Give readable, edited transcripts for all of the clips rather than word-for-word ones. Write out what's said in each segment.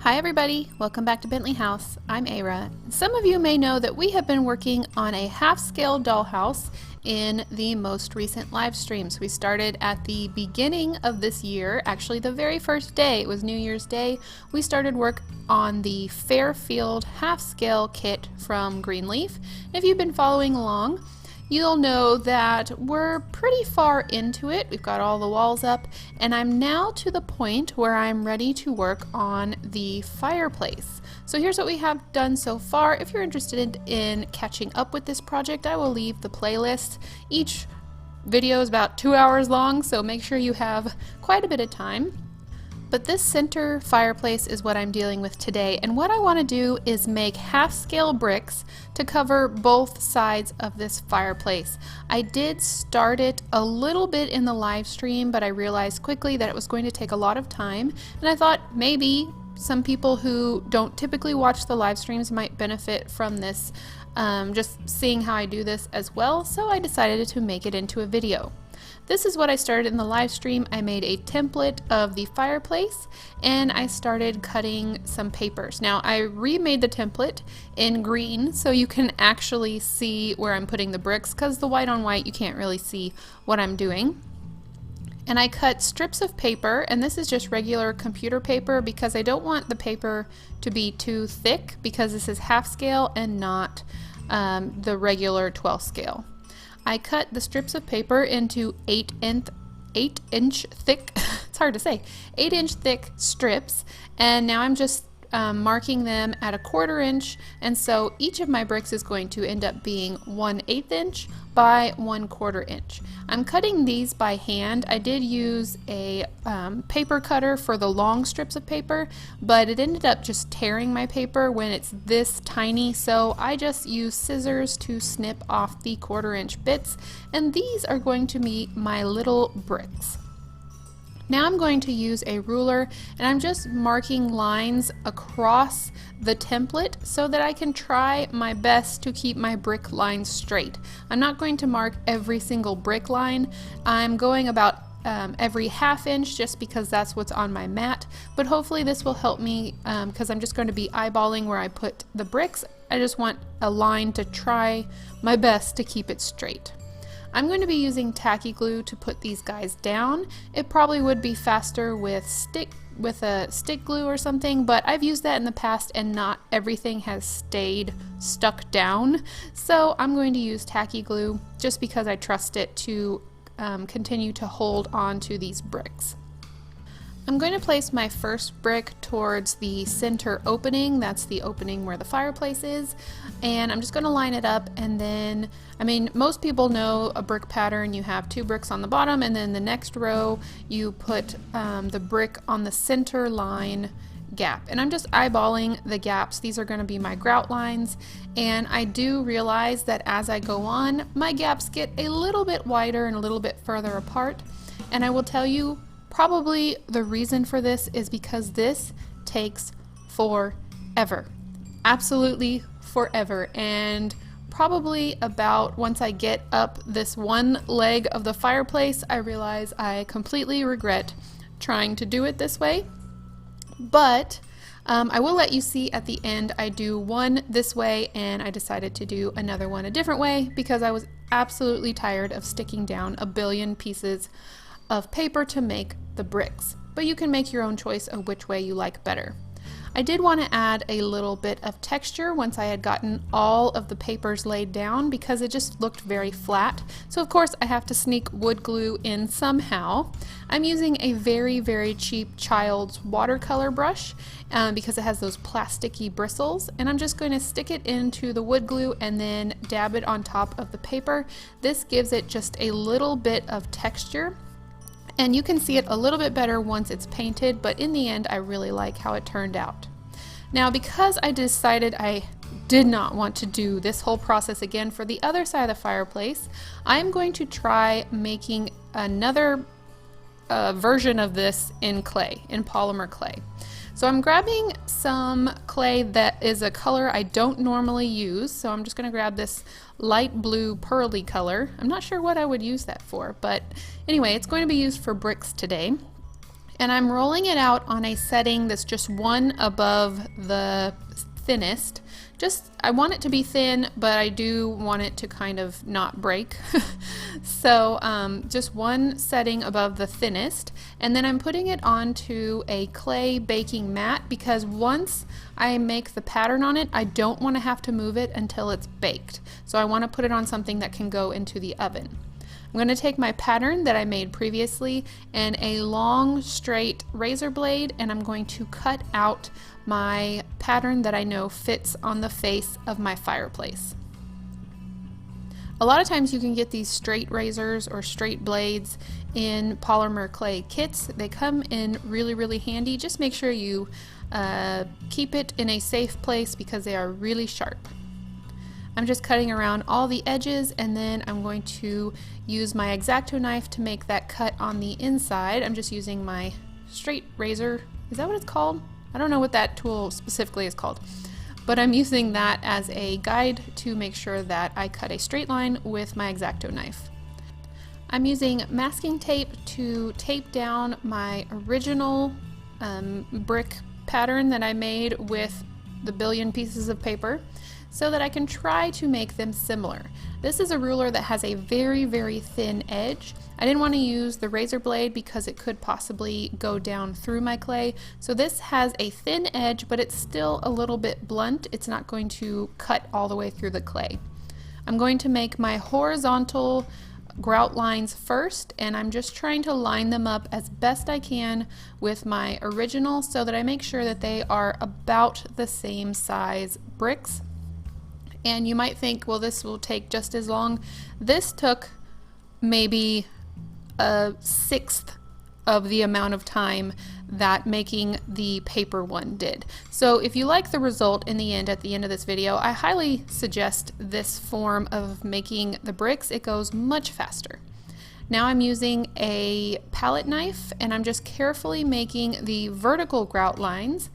Hi everybody, welcome back to Bentley House. I'm Aira. Some of you may know that we have been working on a half-scale dollhouse in the most recent live streams. We started at the beginning of this year, actually the very first day, it was New Year's Day. We started work on the Fairfield half-scale kit from Greenleaf. If you've been following along, you'll know that we're pretty far into it. We've got all the walls up, and I'm now to the point where I'm ready to work on the fireplace. So here's what we have done so far. If you're interested in catching up with this project, I will leave the playlist. Each video is about 2 hours long, so make sure you have quite a bit of time. But this center fireplace is what I'm dealing with today, and what I want to do is make half-scale bricks to cover both sides of this fireplace. I did start it a little bit in the live stream, but I realized quickly that it was going to take a lot of time, and I thought maybe some people who don't typically watch the live streams might benefit from this, just seeing how I do this as well, so I decided to make it into a video. This is what I started in the live stream. I made a template of the fireplace and I started cutting some papers. Now I remade the template in green so you can actually see where I'm putting the bricks, because the white on white you can't really see what I'm doing. And I cut strips of paper, and this is just regular computer paper because I don't want the paper to be too thick, because this is half scale and not the regular 12 scale. I cut the strips of paper into 8-inch thick, it's hard to say, 8-inch thick strips, and now I'm just marking them at 1/4 inch, and so each of my bricks is going to end up being 1/8 inch by 1/4 inch. I'm cutting these by hand. I did use a paper cutter for the long strips of paper, but it ended up just tearing my paper when it's this tiny, so I just use scissors to snip off the 1/4 inch bits, and these are going to be my little bricks. Now I'm going to use a ruler, and I'm just marking lines across the template so that I can try my best to keep my brick lines straight. I'm not going to mark every single brick line. I'm going about every 1/2 inch just because that's what's on my mat, but hopefully this will help me because I'm just going to be eyeballing where I put the bricks. I just want a line to try my best to keep it straight. I'm going to be using tacky glue to put these guys down. It probably would be faster with a stick glue or something, but I've used that in the past and not everything has stayed stuck down. So I'm going to use tacky glue just because I trust it to continue to hold on to these bricks. I'm going to place my first brick towards the center opening. That's the opening where the fireplace is. And I'm just going to line it up, and then, I mean, most people know a brick pattern. You have 2 bricks on the bottom, and then the next row you put the brick on the center line gap. And I'm just eyeballing the gaps. These are going to be my grout lines, and I do realize that as I go on, my gaps get a little bit wider and a little bit further apart. And I will tell you, probably the reason for this is because this takes forever. Absolutely forever. And probably about once I get up this one leg of the fireplace, I realize I completely regret trying to do it this way. But I will let you see at the end I do one this way, and I decided to do another one a different way because I was absolutely tired of sticking down a billion pieces of paper to make the bricks, but you can make your own choice of which way you like better. I did want to add a little bit of texture once I had gotten all of the papers laid down because it just looked very flat. So of course I have to sneak wood glue in somehow. I'm using a very, very cheap child's watercolor brush because it has those plasticky bristles, and I'm just going to stick it into the wood glue and then dab it on top of the paper. This gives it just a little bit of texture. And you can see it a little bit better once it's painted, but in the end I really like how it turned out. Now, because I decided I did not want to do this whole process again for the other side of the fireplace, I'm going to try making another version of this in clay, in polymer clay. So I'm grabbing some clay that is a color I don't normally use, so I'm just going to grab this light blue pearly color. I'm not sure what I would use that for, but anyway, it's going to be used for bricks today. And I'm rolling it out on a setting that's just one above the thinnest. I want it to be thin, but I do want it to kind of not break. So just one setting above the thinnest, and then I'm putting it onto a clay baking mat because once I make the pattern on it, I don't want to have to move it until it's baked. So I want to put it on something that can go into the oven. I'm going to take my pattern that I made previously and a long straight razor blade, and I'm going to cut out my pattern that I know fits on the face of my fireplace. A lot of times you can get these straight razors or straight blades in polymer clay kits. They come in really handy. Just make sure you keep it in a safe place because they are really sharp. I'm just cutting around all the edges, and then I'm going to use my X-Acto knife to make that cut on the inside. I'm just using my straight razor. Is that what it's called? I don't know what that tool specifically is called, but I'm using that as a guide to make sure that I cut a straight line with my X-Acto knife. I'm using masking tape to tape down my original brick pattern that I made with the billion pieces of paper, so that I can try to make them similar. This is a ruler that has a very thin edge. I didn't want to use the razor blade because it could possibly go down through my clay. So this has a thin edge, but it's still a little bit blunt. It's not going to cut all the way through the clay. I'm going to make my horizontal grout lines first, and I'm just trying to line them up as best I can with my original so that I make sure that they are about the same size bricks. And you might think, well, this will take just as long. This took maybe a sixth of the amount of time that making the paper one did. So if you like the result in the end at the end of this video, I highly suggest this form of making the bricks. It goes much faster. Now I'm using a palette knife, and I'm just carefully making the vertical grout lines.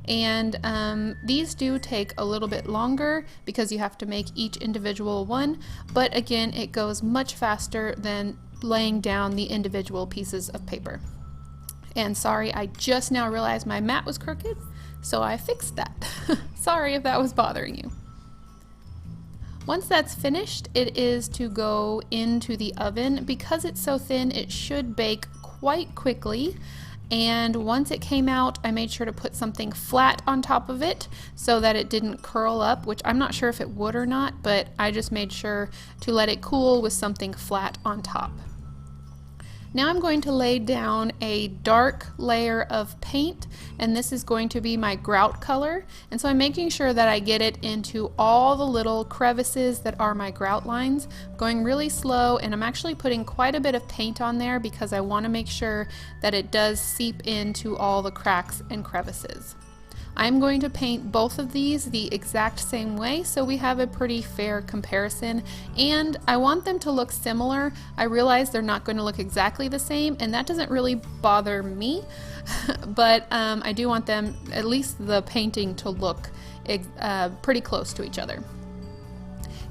And these do take a little bit longer because you have to make each individual one, but again, it goes much faster than laying down the individual pieces of paper. And sorry, I just now realized my mat was crooked, so I fixed that. Sorry if that was bothering you. Once that's finished, it is to go into the oven. Because it's so thin, it should bake quite quickly. And once it came out, I made sure to put something flat on top of it so that it didn't curl up, which I'm not sure if it would or not, but I just made sure to let it cool with something flat on top. Now I'm going to lay down a dark layer of paint, and this is going to be my grout color. And so I'm making sure that I get it into all the little crevices that are my grout lines, going really slow, and I'm actually putting quite a bit of paint on there because I want to make sure that it does seep into all the cracks and crevices. I'm going to paint both of these the exact same way so we have a pretty fair comparison, and I want them to look similar. I realize they're not going to look exactly the same, and that doesn't really bother me, but I do want them, at least the painting, to look pretty close to each other.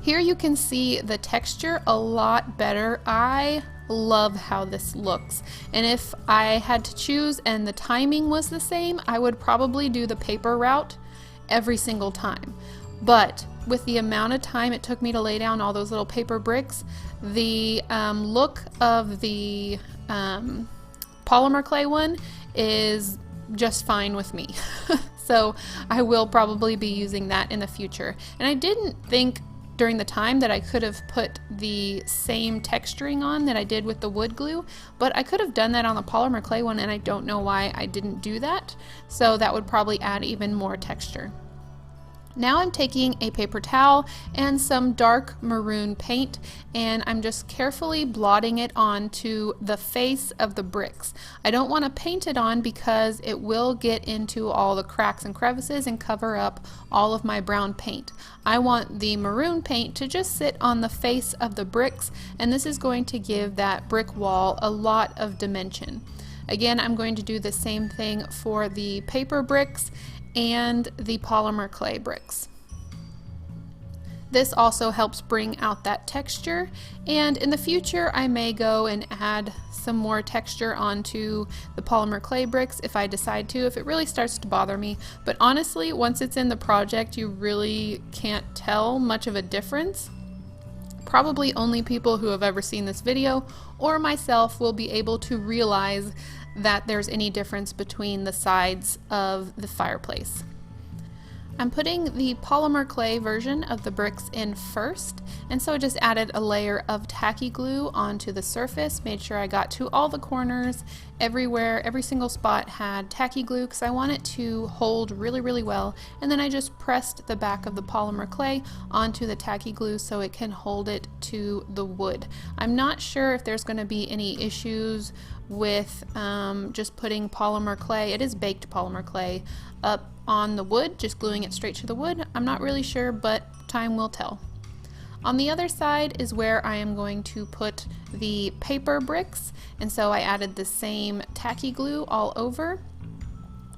Here you can see the texture a lot better. I love how this looks, and if I had to choose and the timing was the same, I would probably do the paper route every single time. But with the amount of time it took me to lay down all those little paper bricks, the look of the polymer clay one is just fine with me. So I will probably be using that in the future. And I didn't think during the time that I could have put the same texturing on that I did with the wood glue, but I could have done that on the polymer clay one, and I don't know why I didn't do that. So that would probably add even more texture. Now I'm taking a paper towel and some dark maroon paint, and I'm just carefully blotting it onto the face of the bricks. I don't want to paint it on because it will get into all the cracks and crevices and cover up all of my brown paint. I want the maroon paint to just sit on the face of the bricks, and this is going to give that brick wall a lot of dimension. Again, I'm going to do the same thing for the paper bricks and the polymer clay bricks. This also helps bring out that texture, and in the future I may go and add some more texture onto the polymer clay bricks if I decide to, if it really starts to bother me. But honestly, once it's in the project, you really can't tell much of a difference. Probably only people who have ever seen this video or myself will be able to realize that there's any difference between the sides of the fireplace. I'm putting the polymer clay version of the bricks in first, and so I just added a layer of tacky glue onto the surface, made sure I got to all the corners, everywhere, every single spot had tacky glue because I want it to hold really well, and then I just pressed the back of the polymer clay onto the tacky glue so it can hold it to the wood. I'm not sure if there's going to be any issues with just putting polymer clay, it is baked polymer clay, up on the wood, just gluing it straight to the wood. I'm not really sure, but time will tell. On the other side is where I am going to put the paper bricks, and so I added the same tacky glue all over.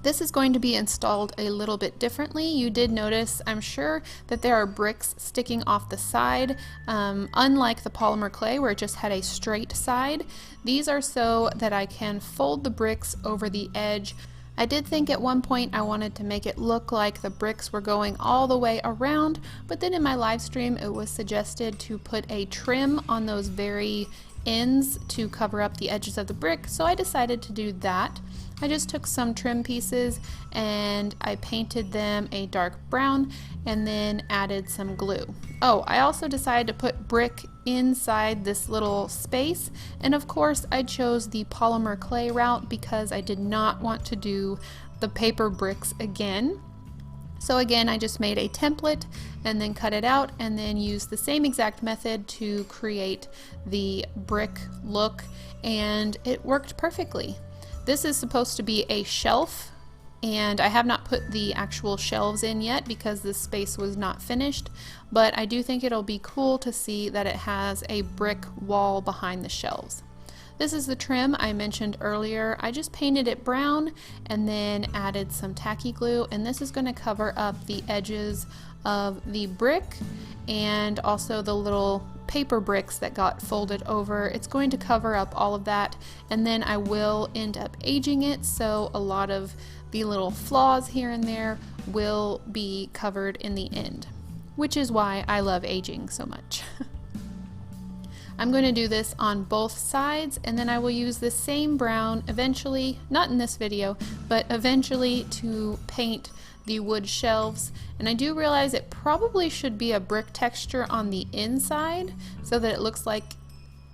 This is going to be installed a little bit differently. You did notice, I'm sure, that there are bricks sticking off the side, unlike the polymer clay where it just had a straight side. These are so that I can fold the bricks over the edge. I did think at one point I wanted to make it look like the bricks were going all the way around, but then in my live stream it was suggested to put a trim on those very ends to cover up the edges of the brick, so I decided to do that. I just took some trim pieces and I painted them a dark brown and then added some glue. Oh, I also decided to put brick inside this little space, and of course I chose the polymer clay route because I did not want to do the paper bricks again. So again, I just made a template and then cut it out and then used the same exact method to create the brick look, and it worked perfectly. This is supposed to be a shelf, and I have not put the actual shelves in yet because this space was not finished, but I do think it'll be cool to see that it has a brick wall behind the shelves. This is the trim I mentioned earlier. I just painted it brown and then added some tacky glue, and this is going to cover up the edges of the brick and also the little paper bricks that got folded over. It's going to cover up all of that, and then I will end up aging it, so a lot of the little flaws here and there will be covered in the end, which is why I love aging so much. I'm going to do this on both sides, and then I will use the same brown eventually, not in this video, but eventually to paint the wood shelves. And I do realize it probably should be a brick texture on the inside so that it looks like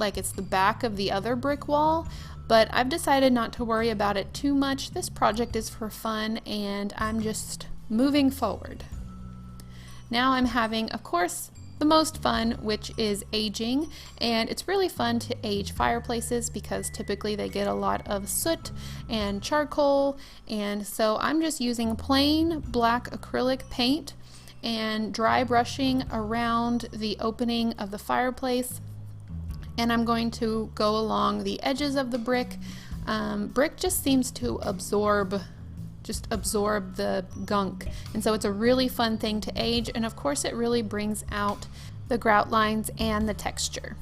it's the back of the other brick wall, but I've decided not to worry about it too much. This project is for fun and I'm just moving forward. Now I'm having, of course, the most fun, which is aging, and it's really fun to age fireplaces because typically they get a lot of soot and charcoal, and so I'm just using plain black acrylic paint and dry brushing around the opening of the fireplace, and I'm going to go along the edges of the brick. Brick just seems to absorb the gunk, and so it's a really fun thing to age, and of course it really brings out the grout lines and the texture.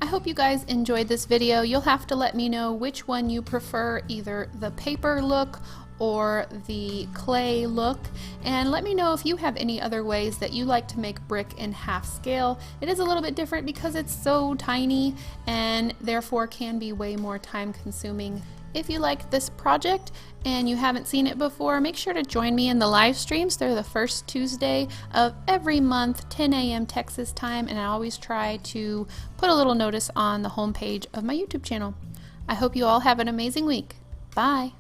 I hope you guys enjoyed this video. You'll have to let me know which one you prefer, either the paper look or the clay look, and let me know if you have any other ways that you like to make brick in half scale. It is a little bit different because it's so tiny and therefore can be way more time consuming. If you like this project and you haven't seen it before, make sure to join me in the live streams. They're the first Tuesday of every month, 10 a.m. Texas time, and I always try to put a little notice on the homepage of my YouTube channel. I hope you all have an amazing week. Bye!